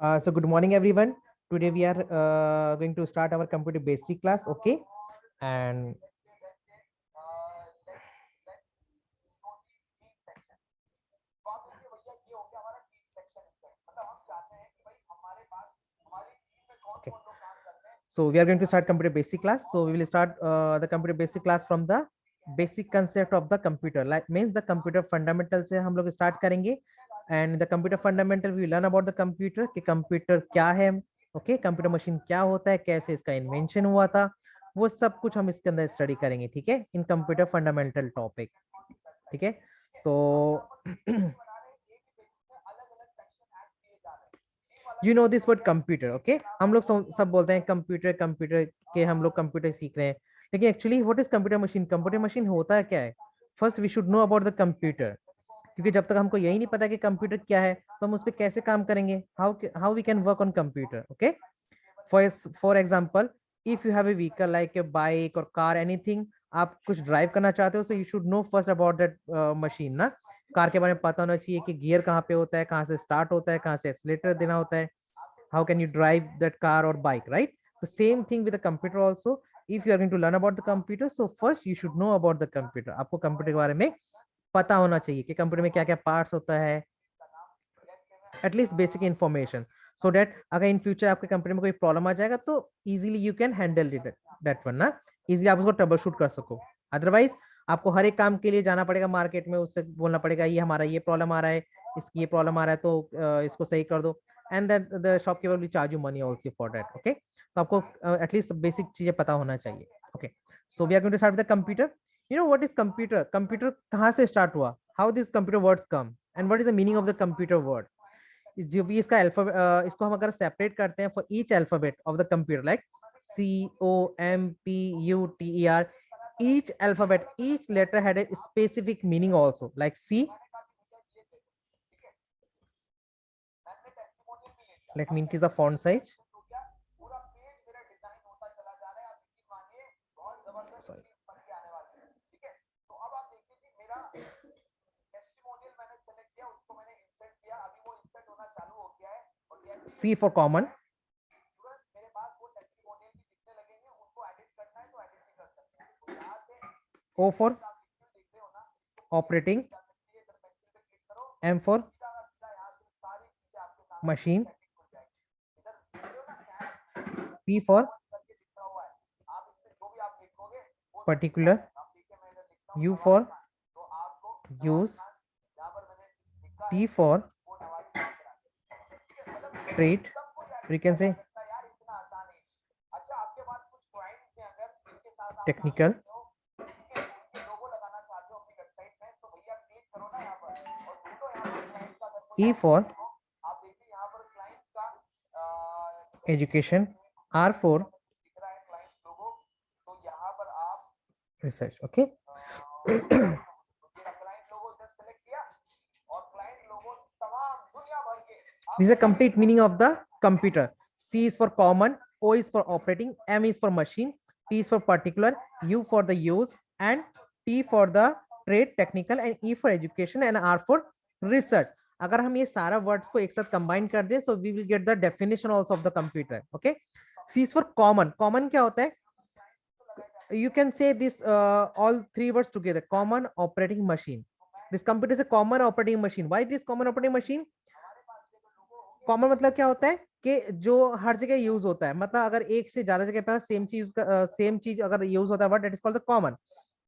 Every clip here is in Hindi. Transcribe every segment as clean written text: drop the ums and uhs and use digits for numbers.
So good morning, everyone. Today we are going to start our computer basic class. Okay, and okay, so we are going to start computer basic class. So we will start the computer basic class from the basic concept of the computer. Like means the computer fundamental से हम लोग start करेंगे. And the computer fundamental we learn about the computer कि computer क्या है, okay, computer machine क्या होता है, कैसे इसका invention हुआ था, वो सब कुछ हम इसके अंदर स्टडी करेंगे. ठीक है, इन कंप्यूटर फंडामेंटल टॉपिक. ठीक है, so you know this word computer. Okay, हम लोग सब बोलते हैं कंप्यूटर कंप्यूटर के, हम लोग कंप्यूटर सीख रहे हैं, लेकिन actually what is computer machine? Computer machine होता है क्या है? First we should know about the computer, क्योंकि जब तक हमको यही नहीं पता कि कंप्यूटर क्या है तो हम उस पर कैसे काम करेंगे? How we can work on computer? Okay, for example, if you have a vehicle like a bike और कार एनीथिंग, आप कुछ ड्राइव करना चाहते हो, so you should know first about that machine ना. कार के बारे में पता होना चाहिए कि गियर कहाँ पे होता है, कहाँ से स्टार्ट होता है, कहाँ से एक्सीलेटर देना होता है. How can you drive that car or bike, right? The same thing with the computer also. If you are going to learn about the computer, so first you should know about the computer. आपको कंप्यूटर के बारे में पता होना चाहिए कि कंप्यूटर में क्या क्या पार्ट्स होता है, at least basic information, so that अगर इन फ्यूचर आपके कंप्यूटर में कोई प्रॉब्लम आ जाएगा तो easily you can handle it, that one ना, इजीली आप उसको ट्रबल शूट कर सको. अदरवाइज आपको हर एक काम के लिए जाना पड़ेगा मार्केट में, उससे बोलना पड़ेगा ये हमारा ये प्रॉब्लम आ रहा है, इसकी ये प्रॉब्लम आ रहा है, तो इसको सही कर दो. And then the shopkeeper will charge you money also for that. Okay, तो आपको एटलीस्ट बेसिक चीजें पता होना चाहिए. Okay, so we are going to start with the computer. You know what is computer? Computer कहाँ से स्टार्ट हुआ? How this computer words come and what is the meaning of the computer word? जो भी इसका अल्फाबेट, इसको हम अगर सेपरेट करते हैं for each alphabet of the computer, like COMPUTER, each alphabet, each letter had a specific meaning also, like C. Let me increase the font size. Sorry. C for common. O for operating. M for machine. P for particular. U for use. T for trait. We can say technical. E for education. R for research. Okay. This is a complete meaning of the computer. C is for common, O is for operating, M is for machine, P is for particular, U for the use, and T for the trade technical, and E for education, and R for research. अगर हम ये सारा वर्ड्स को एक साथ कंबाइन कर दें, so we will get the definition also of the computer. Okay. C is for common. Common क्या होता है? You can say this all three words together. Common operating machine. This computer is a common operating machine. Why it is common operating machine? Common मतलब क्या होता है कि जो हर जगह यूज होता है, मतलब अगर एक से ज्यादा जगह पे सेम चीज अगर यूज होता है, what that is called the common.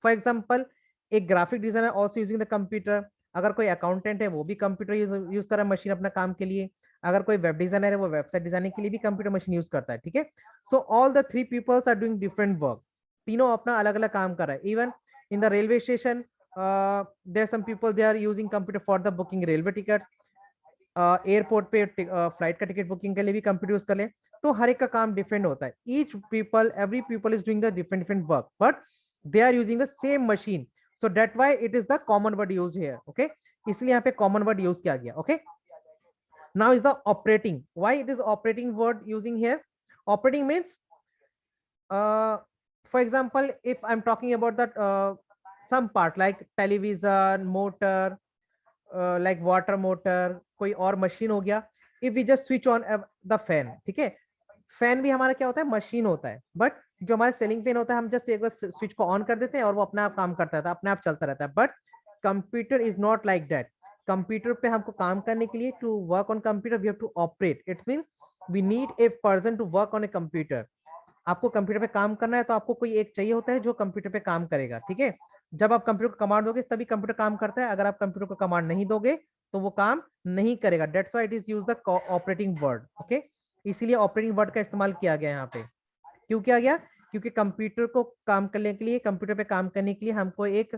For example, एक graphic designer also using the computer. अगर कोई अकाउंटेंट है वो भी कंप्यूटर यूज कर रहा है मशीन अपना काम के लिए. अगर कोई वेब डिजाइनर है वो वेबसाइट डिजाइनिंग के लिए भी कंप्यूटर मशीन यूज करता है. ठीक है, so all the three peoples are doing different work. तीनों अपना अलग अलग काम कर रहा है. Even in the railway station there some people they are using computer for the booking railway ticket. Airport पे फ्लाइट का टिकट बुकिंग के लिए भी कंप्यूटर यूज कर ले. तो हर एक का काम डिफरेंट होता है. Each people, every people is doing the different different work, but they are using the same machine. So that why it is the common word used here. Okay, इसलिए यहाँ पे कॉमन वर्ड यूज किया गया. Okay, now is the operating. Why it is operating word using here? Operating means, for example, if I'm talking about that some part like television, motor, like water motor, कोई और मशीन हो गया, if we just switch on the fan, ठीक है, फैन भी हमारा क्या होता है, मशीन होता है, बट जो हमारा सेलिंग फैन होता है हम जस्ट एक बार स्विच को ऑन कर देते हैं और वो अपने आप काम करता है, अपने आप चलता रहता है। But computer is not like that. Computer पे हमको काम करने के लिए, to work on computer we have to operate, its mean we need a person to work on a computer. आपको कंप्यूटर पे काम करना है तो आपको कोई एक चाहिए होता है जो कंप्यूटर पे काम करेगा, ठीक है। जब आप कंप्यूटर को कमांड दोगे तभी कंप्यूटर काम करता है, अगर आप कंप्यूटर को कमांड नहीं दोगे तो वो काम नहीं करेगा। That's why it is use the operating word, okay. इसीलिए ऑपरेटिंग वर्ड का इस्तेमाल किया गया यहाँ पे। क्यों किया गया? क्योंकि कंप्यूटर को काम करने के लिए, कंप्यूटर पे काम करने के लिए हमको एक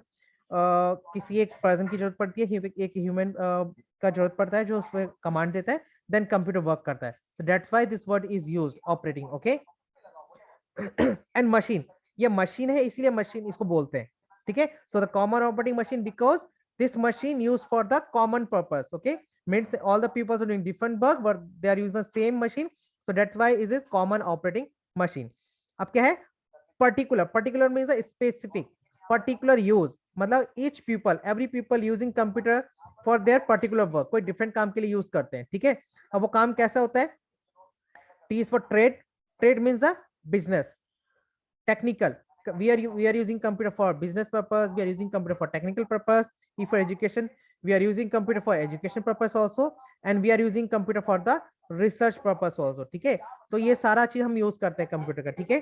किसी एक पर्सन की जरूरत पड़ती है, एक ह्यूमन का जरूरत पड़ता है जो उस पर कमांड देता है, देन कंप्यूटर वर्क करता है। So that's why this word is used, operating, okay. And machine, ये मशीन है इसलिए मशीन इसको बोलते हैं, ठीक है। So the common operating machine because this machine used for the common purpose, okay, means all the people are doing different work but they are using the same machine, so that's why is it common operating machine. अब क्या है? particular, particular means the specific, particular use, मतलब each people, every people using computer for their particular work, कोई different काम के लिए यूज करते हैं, ठीक है। अब वो काम कैसा होता है? T is for trade, trade means the business. Technical, we are using computer for business purpose, we are using computer for technical purpose. If for education, we are using computer for education purpose also, and we are using computer for the research purpose also, ठीक है। तो ये सारा चीज हम यूज करते हैं कंप्यूटर का, ठीक है।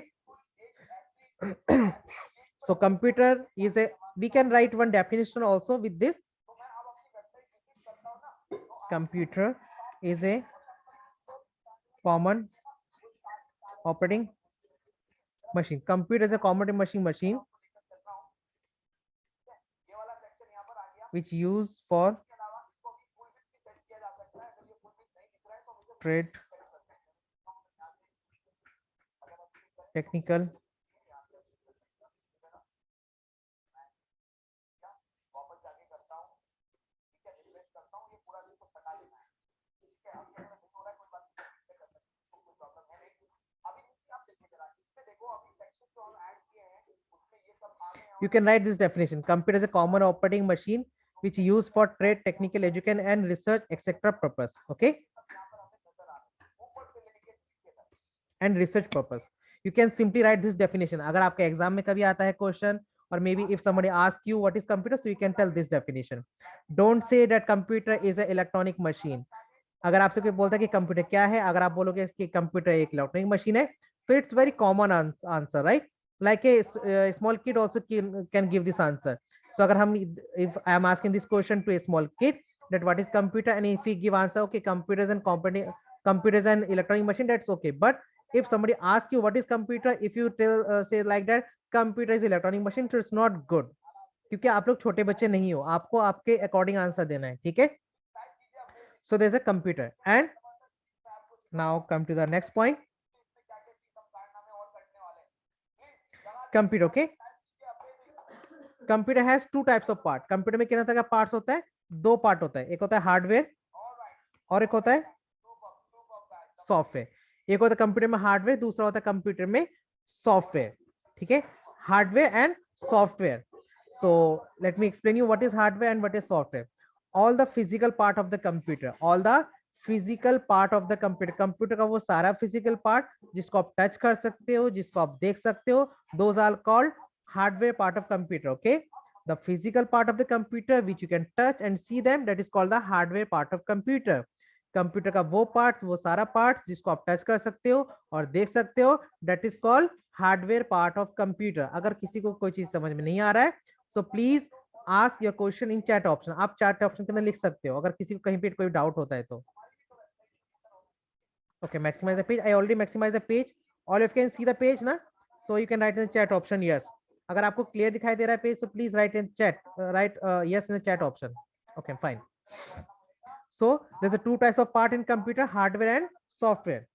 so computer is a, we can write one definition also with this. Computer is a common operating machine. Computer is a common machine which used for trade, technical, you can write this definition. Computer is a common operating machine which used for trade, technical, education and research etc purpose, okay, and research purpose. You can simply write this definition. अगर आपके एग्जाम में कभी आता है question, or maybe if somebody asks you what is computer, so you can tell this definition. Don't say that computer is an electronic machine. अगर आपसे कोई बोलता है कि कंप्यूटर क्या है, अगर आप बोलोगे कि कंप्यूटर एक इलेक्ट्रॉनिक मशीन है, तो it's very common answer, right? Like a small kid also can give this answer. So अगर हम, if I am asking this question to a small kid that what is computer, and if we give answer okay computers and computers and electronic machine, that's okay. But if somebody asks you what is computer, if you tell say like that computer is electronic machine, so it's not good, क्योंकि आप लोग छोटे बच्चे नहीं हो, आपको आपके अकॉर्डिंग आंसर देना है, ठीक है। So there's a computer, and now come to the next point. Computer, okay. Computer has two types of part. Computer में कितना तरह का पार्ट्स होता है? दो पार्ट होता है, एक होता है हार्डवेयर और एक होता है सॉफ्टवेयर। एक होता है कंप्यूटर में हार्डवेयर, दूसरा होता है कंप्यूटर में सॉफ्टवेयर, ठीक है। Hardware and software. So let me explain you what is hardware and what is software. All the physical part of the computer, all the physical part of the computer, computer का वो सारा फिजिकल पार्ट जिसको आप टच कर सकते हो, जिसको आप देख सकते हो, those are called hardware part of computer, okay. The physical part of the computer which you can touch and see them, that is called the hardware part of computer. Computer का वो पार्ट, वो सारा पार्ट जिसको आप टच कर सकते हो और देख सकते हो, that is called hardware part of computer. अगर किसी को कोई चीज समझ में नहीं आ रहा है, so please ask your question in chat option. आप चैट ऑप्शन के अंदर लिख सकते हो अगर किसी को कहीं पे कोई डाउट होता है तो। Okay, maximize the page. I already maximize the page. All of you can see the page ना, so you can write in the chat option yes. अगर आपको clear दिखाई दे रहा है page, so please write in chat, write yes in the chat option. Okay, fine. So there's a two types of part in computer, hardware and software.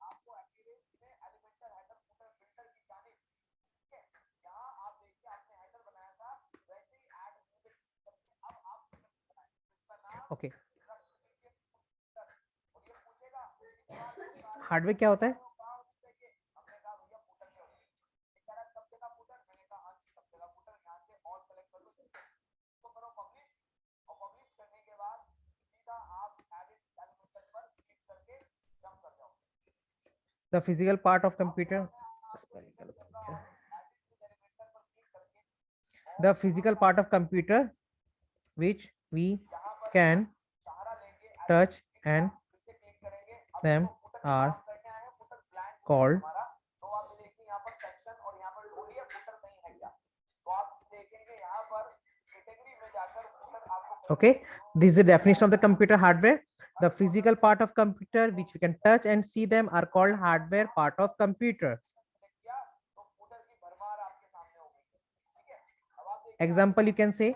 Okay. Hardware क्या होता है? The physical part of computer. The physical part of computer which we can touch and them are called. Okay, this is the definition of the computer hardware. The physical part of computer which we can touch and see them are called hardware part of computer. Example you can say.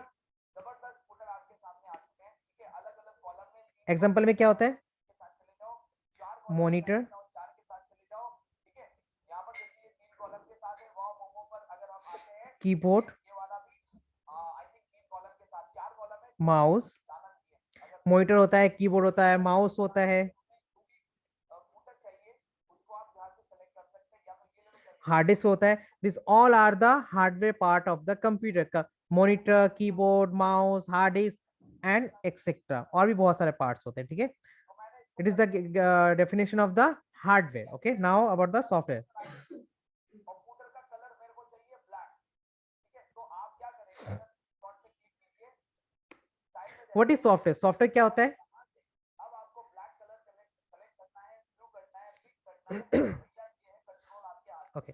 Example में क्या होता है? मॉनिटर, कीबोर्ड, माउस, मॉनिटर होता है, कीबोर्ड होता है, माउस होता है, हार्ड डिस्क होता है. This all are the hardware part of the computer का. Monitor, keyboard, mouse, hard disk and etcetera, और भी बहुत सारे पार्ट्स होते हैं. ठीक है, it is the definition of the hardware. Okay, now about the software. What is software? Software क्या होता है? ओके,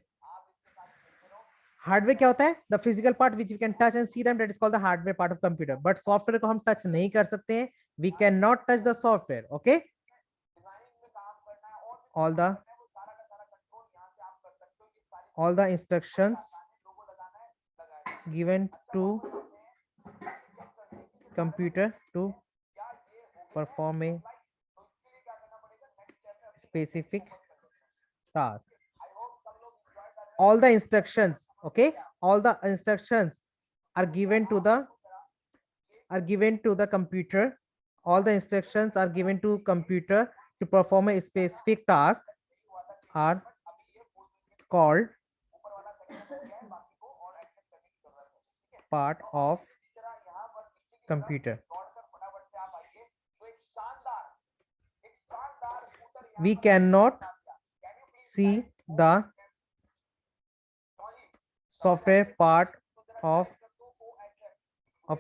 हार्डवेयर क्या होता है? The physical part which we can touch and see them, that is called the hardware part of computer. But software को हम टच नहीं कर सकते हैं. We can not touch the software. Okay, all the instructions given to computer to perform a specific task. All the instructions, okay, all the instructions are given to the computer. All the instructions are given to computer to perform a specific task are called part of computer. We cannot see the software part of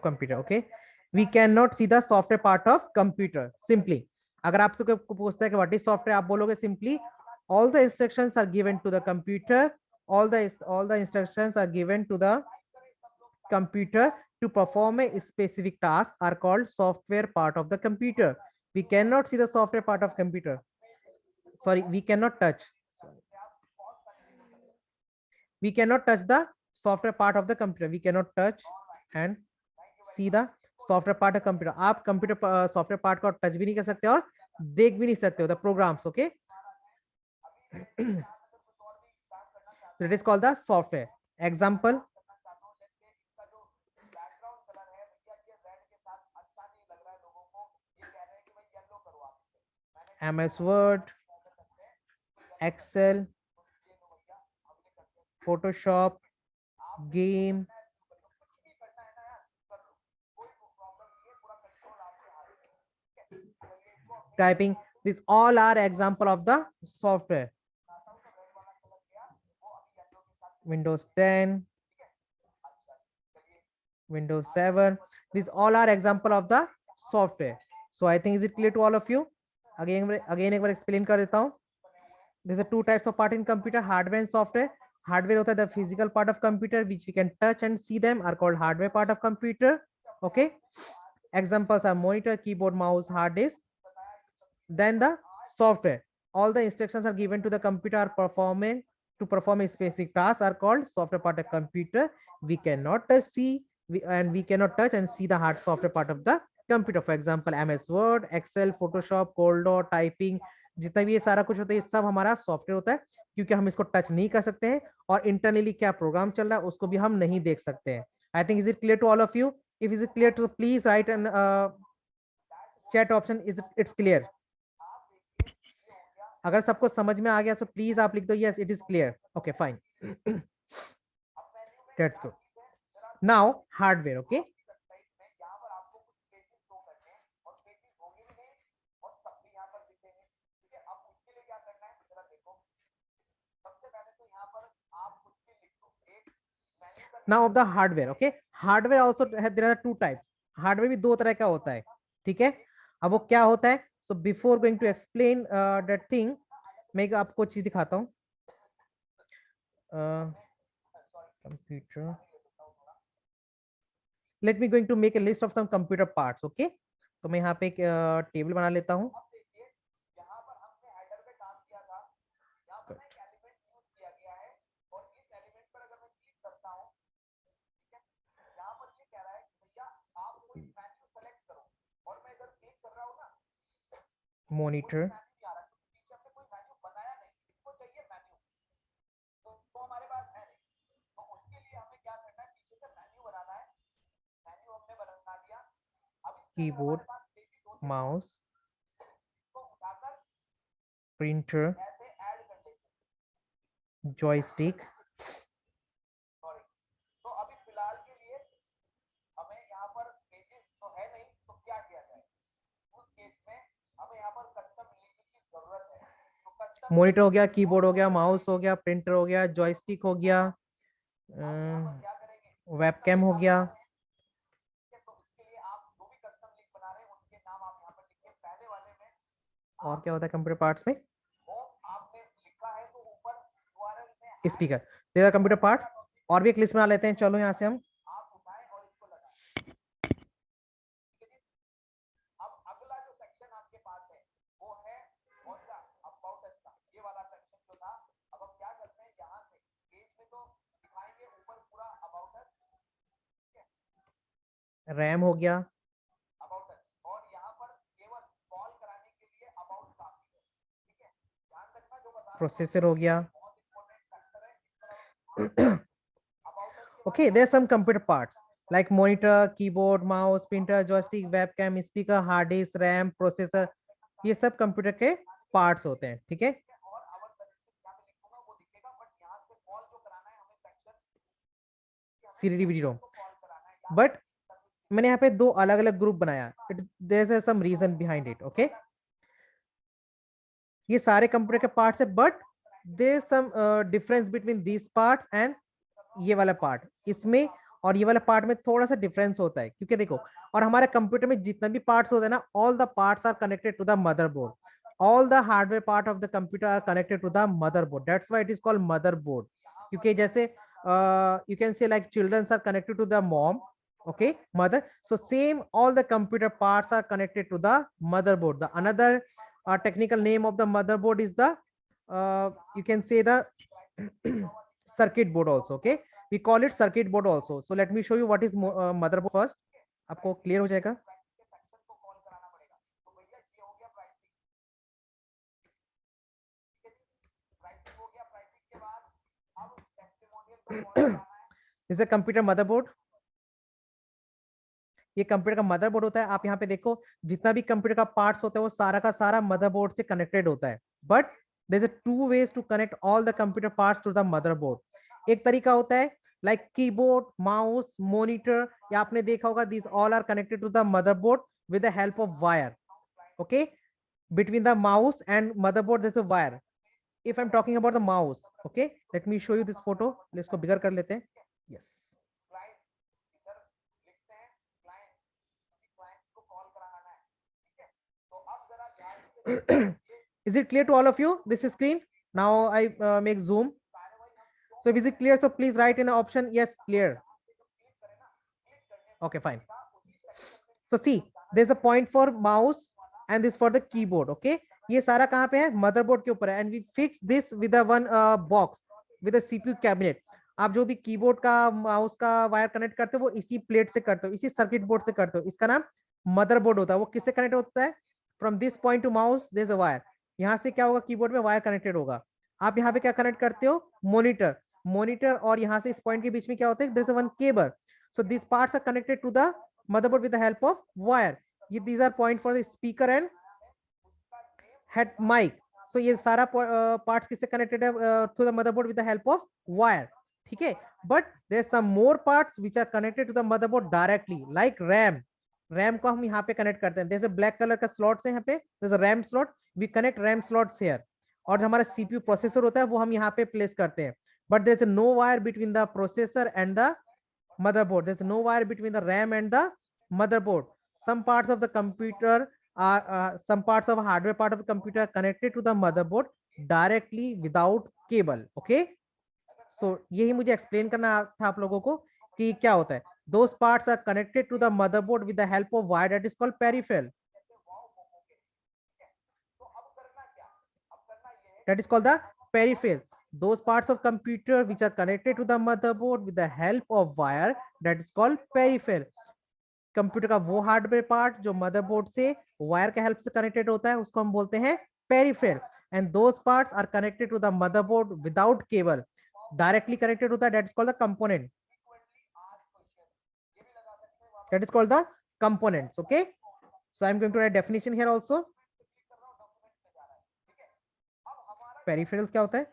computer. Okay, we cannot see the software part of computer. Simply, अगर आपसे कोई पूछता है कि what is software, आप बोलोगे simply all the instructions are given to the computer. All the instructions are given to the computer to perform a specific task are called software part of the computer. We cannot see the software part of computer. Sorry, we cannot touch. We cannot touch the software part of the computer. We cannot touch and see the software part of computer. आप computer software part को touch भी नहीं कर सकते और देख भी नहीं सकते हो the programs. Okay, so it is called the software. Example, MS Word, Excel, Photoshop, game, typing. These all are example of the software. Windows 10, Windows 7. These all are example of the software. So I think is it clear to all of you? Again एक बार explain कर देता हूँ. There's a two types of part in computer, hardware and software. Hardware होता है the physical part of computer which we can touch and see them are called hardware part of computer. Okay, examples are monitor, keyboard, mouse, hard disk. Then the software, all the instructions are given to the computer to perform a specific task are called software part of computer. We cannot see we cannot touch and see the hard software part of the computer. For example, MS Word, Excel, Photoshop, Coldor, typing, जितना भी ये सारा कुछ होता है ये सब हमारा सॉफ्टवेयर होता है, क्योंकि हम इसको टच नहीं कर सकते हैं और इंटरनली क्या प्रोग्राम चल रहा है उसको भी हम नहीं देख सकते हैं. I think is it clear to all of you? If is it clear to please write an chat option is its clear. अगर सबको समझ में आ गया तो प्लीज आप लिख दो yes it is clear. Okay fine, let's go now hardware. Okay, now of the hardware, okay, hardware also there are two types, hardware भी दो तरह का होता है, ठीक है। अब वो क्या होता है, so before going to explain that thing, मैं आपको चीज दिखाता हूँ। Computer, let me going to make a list of some computer parts, okay. तो मैं यहाँ पे एक टेबल बना लेता हूँ। Monitor, keyboard, mouse, printer, joystick, monitor हो गया, कीबोर्ड हो गया, माउस हो गया, प्रिंटर हो गया, जॉयस्टिक हो गया, वेबकैम हो गया। और क्या होता है कंप्यूटर पार्ट्स में, स्पीकर, तेरा कंप्यूटर पार्ट्स। और भी एक लिस्ट बना लेते हैं, चलो यहाँ से हम। रैम हो गया, प्रोसेसर हो गया। Okay, there's some computer parts like monitor, keyboard, mouse, printer, joystick, webcam, speaker, hard disk, RAM, processor, ये सब कंप्यूटर के पार्ट्स होते हैं, ठीक है। CD रोम, बट मैंने यहाँ पे दो अलग अलग ग्रुप बनाया, there is some reason behind it, okay. ये सारे कंप्यूटर के पार्ट्स है, but there is some difference between this parts and ये वाला पार्ट, इसमें और ये वाला पार्ट में थोड़ा सा डिफरेंस होता है, क्योंकि देखो, और हमारे कंप्यूटर में जितना भी पार्ट्स होते हैं ना, all the parts are connected to the motherboard, all the hardware part of the computer are connected to the motherboard, that's why it is called motherboard. क्योंकि जैसे you can say like childrens are connected to the mom, okay, mother, so same all the computer parts are connected to the motherboard. The another technical name of the motherboard is the you can say the circuit board also, okay, we call it circuit board also. So let me show you what is motherboard first, आपको clear हो जाएगा। इज a computer motherboard, ये कंप्यूटर का मदरबोर्ड होता है। आप यहाँ पे देखो, जितना भी कंप्यूटर का पार्ट्स होता है वो सारा का सारा मदरबोर्ड से कनेक्टेड होता है, but there is a two ways to connect all the computer parts to the motherboard. एक तरीका होता है लाइक कीबोर्ड, माउस, मॉनिटर, या आपने देखा होगा this all are connected to the motherboard with the help of wire, okay, between the mouse and motherboard there's a wire. If I'm talking about the mouse, okay, let me show you this photo, let's go bigger कर लेते हैं, yes. Is it clear to all of you, this screen? Now I make zoom. So is it clear? So please write in an option yes, clear. Okay, fine. So see, there's a point for mouse and this for the keyboard, okay. ये सारा कहाँ पे है, मदरबोर्ड के ऊपर है, and we fix this with a one box with a CPU cabinet. आप जो भी कीबोर्ड का, माउस का वायर कनेक्ट करते हो वो इसी प्लेट से करते हो, इसी सर्किट बोर्ड से करते हो, इसका नाम मदरबोर्ड होता है। वो किससे कनेक्ट होता है, from this point to mouse there is a wire, यहाँ से क्या होगा, कीबोर्ड में वायर कनेक्टेड होगा। आप यहाँ पे क्या कनेक्ट करते हो, मॉनिटर, मॉनिटर, और यहाँ से इस पॉइंट के बीच में क्या होता है, there is one cable, so this parts are connected to the motherboard with the help of wire. These are point for the speaker and head mic. So ये सारा parts किससे connected है to the motherboard with the help of wire, ठीक है। But there's some more parts which are connected to the motherboard directly, like RAM. RAM को हम यहाँ पे connect करते हैं, जैसे black color का slots है यहाँ पे, there's a RAM slot, we connect RAM slots here. और जो हमारा CPU प्रोसेसर होता है वो हम यहाँ पे प्लेस करते हैं, but there's no wire between the processor and the motherboard. There's no wire between the RAM and the motherboard. Some parts of the computer are some parts of hardware part of the computer are connected to the motherboard directly without cable. Okay, so यही मुझे explain करना था आप लोगों को कि क्या होता है. Those parts are connected to the motherboard with the help of wire that is called peripheral. That is called the peripheral. Those parts of computer which are connected to the motherboard with the help of wire that is called peripheral. Computer का वो हार्डवेयर पार्ट जो मदरबोर्ड से वायर के हेल्प से कनेक्टेड होता है उसको हम बोलते हैं peripheral. And those parts are connected to the motherboard without cable, directly connected होता है, that is called the component. That is called the components. Okay, so I'm going to write definition here also. Peripherals क्या होता है?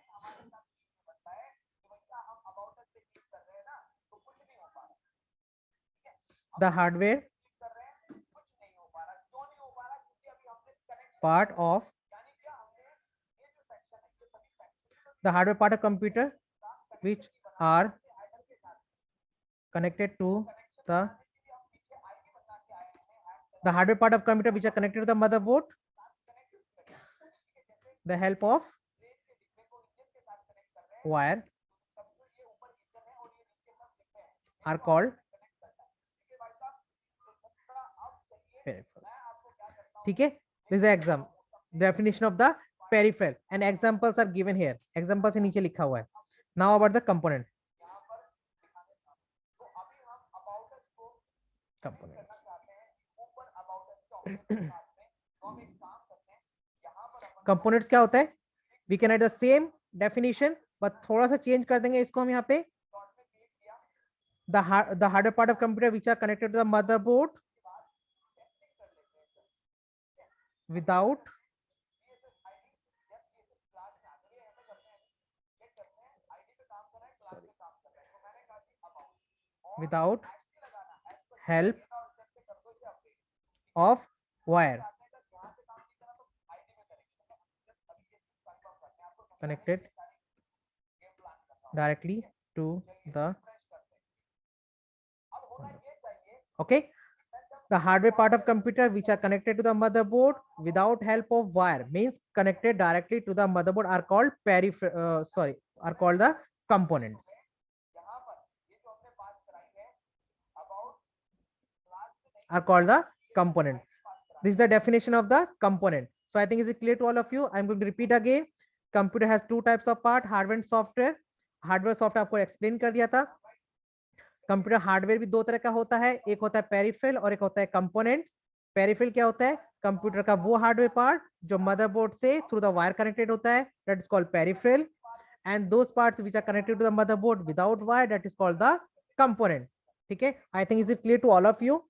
The hardware part of computer which are connected to the hardware part of computer which are connected to the motherboard, the help of wire are called peripherals. ठीक है, this is the exam definition of the peripheral and examples are given here. Examples से नीचे लिखा हुआ है. Now about the components. Components क्या होता है? We can write the same definition but थोड़ा सा चेंज कर देंगे इसको हम यहाँ पे. The hardware part of computer which are connected to the motherboard without help of wire connected directly to the okay. The hardware part of computer which are connected to the motherboard without help of wire means connected directly to the motherboard are called are called the components. Are called the component. This is the definition of the component. So I think is it clear to all of you? I'm going to repeat again. Computer has two types of part, hardware and software. Hardware software आपको एक्सप्लेन कर दिया था. कंप्यूटर हार्डवेयर भी दो तरह का होता है, एक होता है पेरिफेरल और एक होता है कंपोनेंट्स. पेरिफेरल क्या होता है? कंप्यूटर का वो हार्डवेयर पार्ट जो मदरबोर्ड से थ्रू द वायर कनेक्टेड होता है, that is called peripheral. And those parts which are connected to the motherboard without wire, that is called the component. ठीक है, I think is it clear to all of you?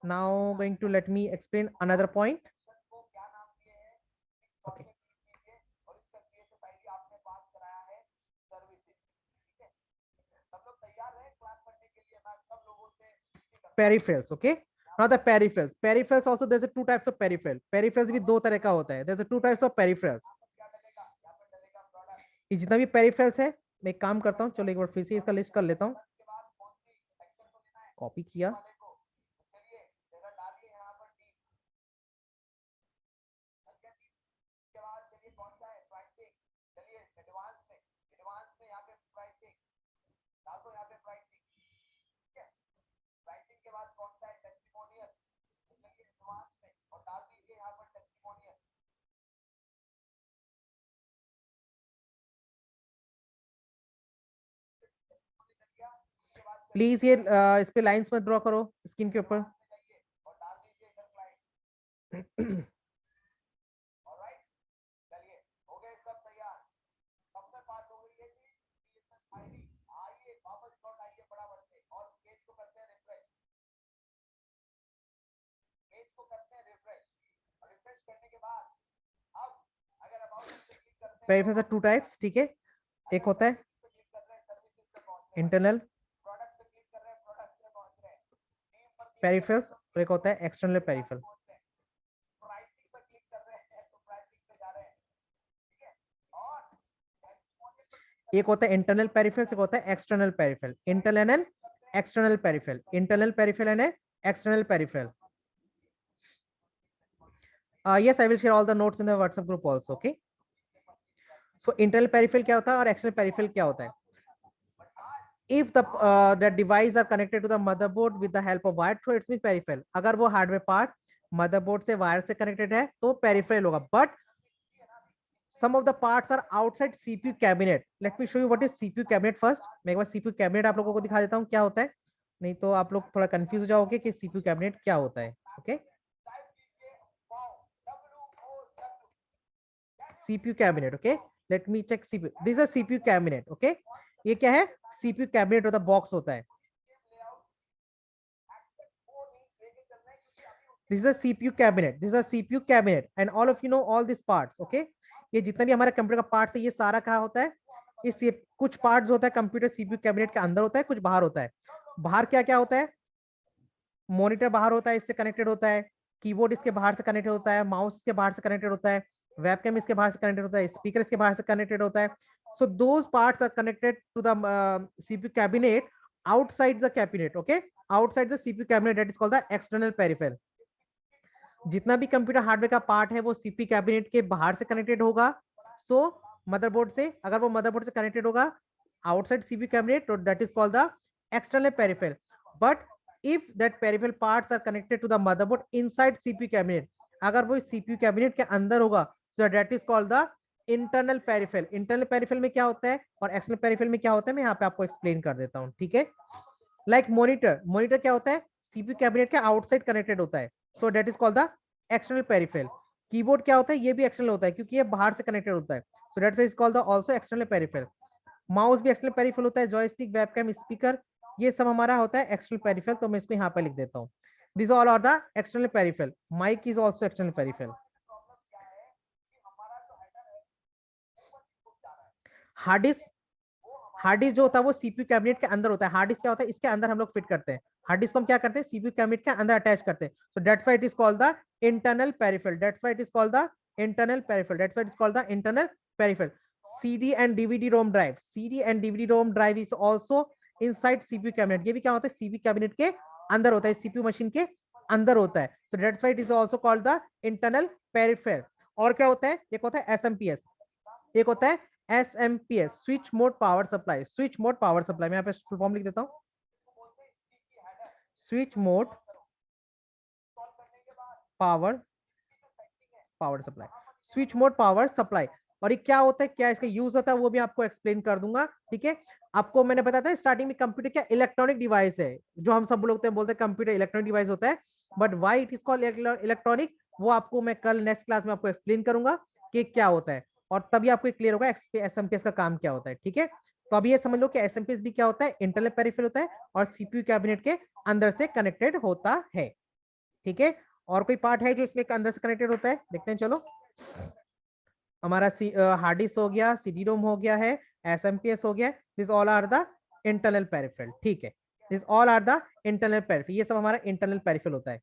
Now going to let me explain another point. Okay. Peripherals. Okay. Now the peripherals. Peripherals also there's a two types of peripheral. Peripherals भी दो तरह का होता है. There's a two types of peripherals. ये जितना भी peripherals है, मैं एक काम करता हूँ, चलो एक बार फिर से इसका लिस्ट कर लेता हूँ. कॉपी किया. प्लीज ये इस पे लाइंस में ड्रॉ करो स्क्रीन के ऊपर. Peripherals are two types. ठीक है, एक होता है इंटरनल पेरिफेरल्स और एक होता है एक्सटर्नल पेरिफेरल. एक होता है इंटरनल पेरिफेरल्स, एक होता है external peripheral. Internal external peripheral, internal peripheral and external peripheral. Yes, I will share all the notes in the WhatsApp group also. Okay. So internal peripheral क्या होता है और external peripheral क्या होता है? If the device are connected to the motherboard with the help of wire, so it's means peripheral. अगर वो hardware part motherboard से wire से connected है तो peripheral होगा. But some of the parts are outside CPU cabinet. Let me show you what is CPU cabinet first. मैं एक बार CPU cabinet आप लोगों को दिखा देता हूँ क्या होता है, नहीं तो आप लोग थोड़ा कंफ्यूज हो जाओगे कि CPU cabinet क्या होता है. Okay, CPU cabinet. Okay, let me check CPU. This is CPU cabinet. Okay, ये क्या है? CPU cabinet होता है, बॉक्स होता है. This is a CPU cabinet. This is a CPU cabinet, and all of you know all these parts. Okay, ये जितना भी हमारा कंप्यूटर का पार्ट्स है ये सारा कहाँ होता है? इस कुछ पार्ट्स होता है कंप्यूटर CPU कैबिनेट के अंदर होता है, कुछ बाहर होता है. बाहर क्या क्या होता है? मॉनिटर बाहर होता है, इससे कनेक्टेड होता है. कीबोर्ड इसके बाहर से कनेक्टेड होता है. माउस इसके बाहर से कनेक्टेड होता है. वेबकैम इसके बाहर से कनेक्टेड होता है. स्पीकर इसके बाहर से कनेक्टेड होता है. So those parts are connected to the CPU cabinet outside the cabinet. Okay, outside the CPU cabinet, that is called the external peripheral. जितना भी कंप्यूटर हार्डवेयर का पार्ट है वो सीपी कैबिनेट के बाहर से कनेक्टेड होगा. सो मदरबोर्ड से, अगर वो मदरबोर्ड से कनेक्टेड होगा आउटसाइड सीपी कैबिनेट, तो that is called the external peripheral. But if that peripheral parts are connected to the motherboard inside CP cabinet, अगर वो सीपीयू कैबिनेट के अंदर होगा, so that is called the internal peripheral. Internal peripheral में क्या होता है और एक्सटर्नल पेरिफेरल में क्या होता है, मैं यहाँ पे आपको एक्सप्लेन कर देता हूँ. ठीक है, लाइक मॉनिटर. मॉनिटर क्या होता है? सीपीयू कैबिनेट के आउटसाइड कनेक्टेड होता है, सो that is called the external peripheral. Keyboard क्या होता है? ये भी एक्सटर्नल होता है क्योंकि ये बाहर से कनेक्टेड होता है, so that's why is called the also external peripheral. Mouse भी एक्सटर्नल पेरिफेरल होता है. जॉयस्टिक, वेबकैम, स्पीकर, ये सब हमारा होता है एक्सटर्नल पेरिफेरल. तो मैं इसको यहाँ पे लिख देता हूँ. This all are the external peripheral. Mic is also external peripheral. Hard disk, hard disk जो होता है वो सीपीयू कैबिनेट के अंदर होता है. हार्ड डिस्क क्या होता है? इसके अंदर हम लोग फिट करते हैं. हार्ड डिस्क को हम क्या करते हैं? सीपीयू कैबिनेट के अंदर अटैच करते हैं. सो that's why it is called the internal peripheral. That's why it is called the internal peripheral. That's why it is called the internal peripheral. CD and DVD-ROM drive. CD and DVD-ROM drive is also inside CPU cabinet. ये भी क्या होता है? CPU कैबिनेट के अंदर होता है, CPU मशीन के अंदर होता है. So that's why it is also called the internal peripheral. और क्या होता है? एक होता है SMPS, एक होता है SMPS, switch mode power supply. Switch mode power supply, मैं यहाँ पे फुल फॉर्म लिख देता हूँ. Switch mode power supply, switch mode power supply. और ये क्या होता है, क्या इसका यूज होता है, वो भी आपको एक्सप्लेन कर दूंगा. ठीक है, आपको मैंने बताया था स्टार्टिंग में कंप्यूटर क्या इलेक्ट्रॉनिक डिवाइस है, जो हम सब लोग बोलते हैं कंप्यूटर इलेक्ट्रॉनिक डिवाइस होता है. But why it is called electronic, वो आपको मैं कल नेक्स्ट क्लास में आपको एक्सप्लेन करूंगा कि क्या होता है, और तभी आपको क्लियर होगा एसएमपीएस का काम क्या होता है. ठीक है, तो अभी ये समझ लो कि एसएमपीएस भी क्या होता है, इंटरनल पेरिफेरल होता है और सीपीयू कैबिनेट के अंदर से कनेक्टेड होता है. ठीक है, और कोई पार्ट है जो इसके अंदर से कनेक्टेड होता है, देखते हैं. चलो, हमारा हार्ड डिस्क हो गया, सीडी रोम हो गया है, एसएमपीएस हो गया. This all are the internal peripheral. ठीक है, this all are the internal peripheral. ये सब हमारा इंटरनल पेरिफेरल होता है.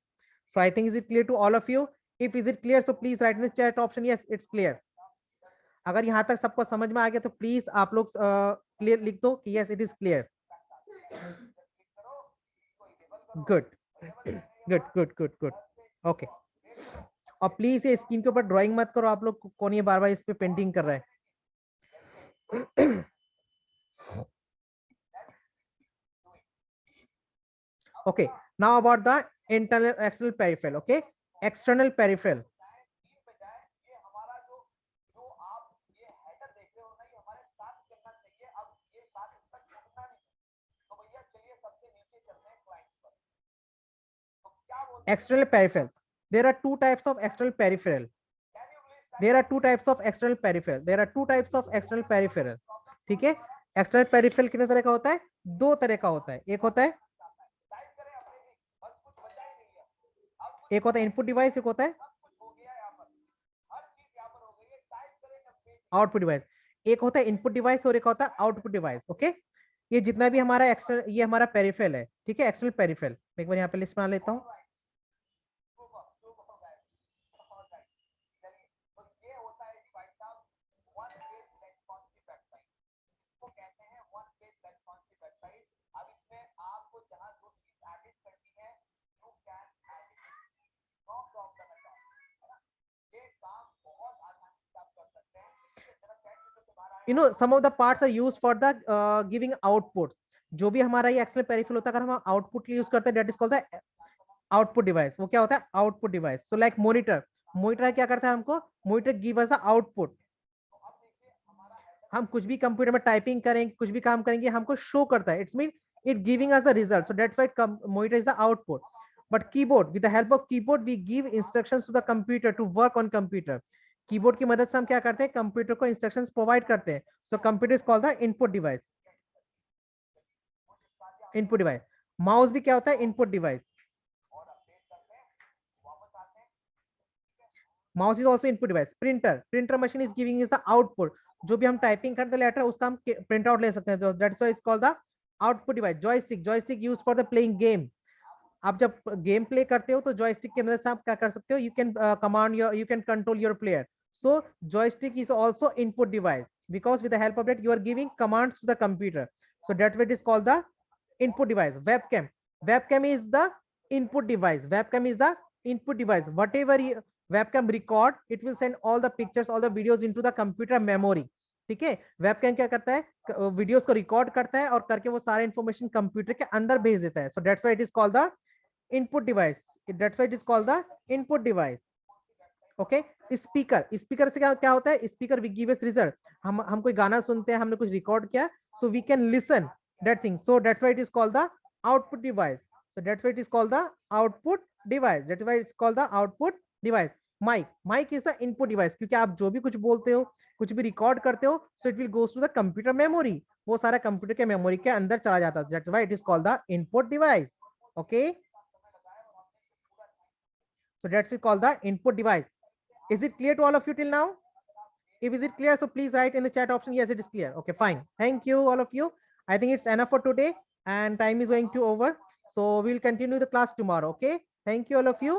So I think is it clear to all of you? If is it clear, so please write in the chat option yes it's clear. अगर यहाँ तक सबको समझ में आ गया तो प्लीज आप लोग क्लियर लिख दो कि yes it is clear. Good good good good good. Okay, और प्लीज ये स्क्रीन के ऊपर ड्राइंग मत करो आप लोग. कौन ये बार बार इस पे पेंटिंग कर रहा है? Okay, now about the internal external peripheral. Okay, external peripheral. External peripheral, there are two types of external peripheral. There are two types of external peripheral. There are two types of external peripheral. ठीक है, एक्सटर्नल पेरिफेरल कितने तरह का होता है? दो तरह का होता है. एक होता है इनपुट डिवाइस, एक होता है आउटपुट डिवाइस. एक होता है इनपुट डिवाइस और एक होता है आउटपुट डिवाइस. ओके, ये जितना भी हमारा एक्सटर्नल, ये हमारा पेरिफेरल है. ठीक है, एक्सटर्नल पेरिफेरल. एक बार यहाँ पे लिस्ट बना लेता हूँ. some of the parts are used for the giving output. जो भी हमारा ये एक्सटर्नल पेरिफेरल होता है, अगर हम आउटपुट यूज करते हैं, that is called the output device. वो क्या होता है? Output device. So like monitor. Monitor क्या करता है हमको? Monitor give us the output. हम कुछ भी कंप्यूटर में टाइपिंग करेंगे, कुछ भी काम करेंगे, हमको शो करता है. It's mean it giving us the result. So that's why monitor is the output. But keyboard, with the help of keyboard we give instructions to the computer to work on computer. Keyboard की मदद से हम क्या करते हैं? कंप्यूटर को इंस्ट्रक्शंस प्रोवाइड करते हैं. So computer is called the input device. Input device. Mouse भी क्या होता है? Input device. Mouse is also input device. Printer. Printer machine is giving is the output. जो भी हम टाइपिंग करते हैं लेटर, उसका हम प्रिंट आउट ले सकते हैं. That's why it's called the output device. Joystick. Joystick use for the playing game. आप जब गेम प्ले करते हो तो जॉयस्टिक की मदद से आप क्या कर सकते हो? You can command your, you can control your player. So joystick is also input device because with the help of that you are giving commands to the computer. So that's why it is called the input device. Webcam. Webcam is the input device. Webcam is the input device. Whatever webcam record, it will send all the pictures, all the videos into the computer memory. ठीक है. वेबकैम क्या करता है? वीडियोस को रिकॉर्ड करता है और करके वो सारे इंफॉर्मेशन कंप्यूटर के अंदर भेज देता है. So that's why it is called the input device. That's why it is called the input device. Okay. Speaker. Speaker से क्या क्या होता है? Speaker we give us result. हम कोई गाना सुनते हैं, हमने कुछ रिकॉर्ड किया, so we can listen that thing. So that's why it is called the output device. So that's why it is called the output device. That's why it's called the output device. Mic. Mic is the input device, क्योंकि आप जो भी कुछ बोलते हो, कुछ भी रिकॉर्ड करते हो, so it will goes to the computer memory. वो सारा कंप्यूटर के मेमोरी के अंदर चला जाता है. That's why it is called the input device. Okay. So that's is called the input device. Is it clear to all of you till now? If is it clear, so please write in the chat option, yes, it is clear. Okay, fine. Thank you, all of you. I think it's enough for today and time is going to over. So we'll continue the class tomorrow. Okay. Thank you, all of you.